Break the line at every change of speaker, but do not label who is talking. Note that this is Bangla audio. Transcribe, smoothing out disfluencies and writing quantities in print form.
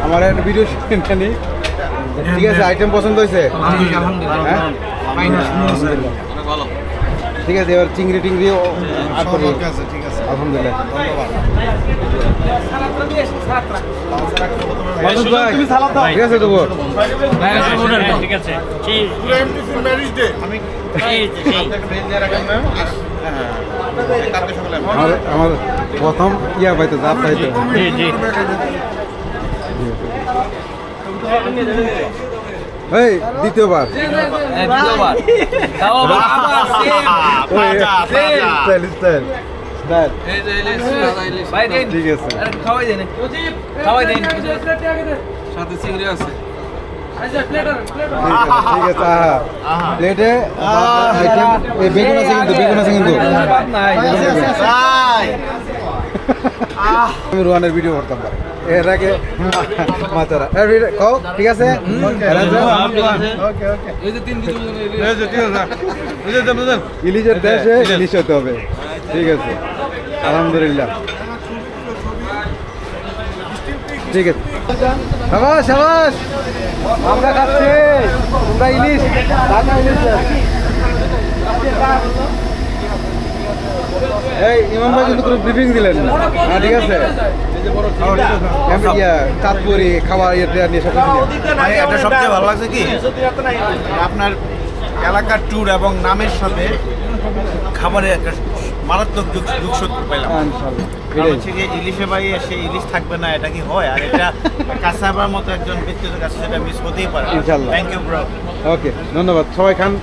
আমার একটা ভিডিও নেই ঠিক আছে আইটেম পছন্দ হয়েছে ঠিক আছে এবার চিংড়ি টিংড়ি
ঠিক আছে
আলহামদুলিল্লাহ ঠিক আছে তো
ঠিক আছে
আমার প্রথম ইয়া পাইতো জাপ পাইতো এই দ্বিতীয়বার ঠিক আছে
সাথে চিংড়ি আছে
ঠিক আছে প্লেটে আইটেম বেগুন আছে কিন্তু আমি রোহানের ভিডিও করতাম এর আগে মাচারা কও ঠিক আছে ইলিশের দেশে ইলিশ হতে হবে ঠিক আছে আলহামদুলিল্লাহ ঠিক আছে সাবাস সাবাস আমরা খাচ্ছি তোমরা ইলিশ এই ইমাম ভাই কিন্তু কোনো ব্রিফিং দিলেন না হ্যাঁ ঠিক আছে চাঁদপুরি খাবার ইয়েটা নিয়ে সব
এটা সবচেয়ে ভালো লাগছে কি আপনার এলাকার ট্যুর এবং নামের সাথে খাবারের একটা মারাত্মক যোগসূত্র পেলাম হচ্ছে কি ইলিশে ভাই এসে ইলিশ থাকবে না এটা কি হয় আর এটা কাসাবার মতো একজন ব্যক্তির কাছে সেটা মিস হতেই পারে
ইনশাআল্লাহ
থ্যাংক ইউ ব্রো
ওকে ধন্যবাদ সবাই খান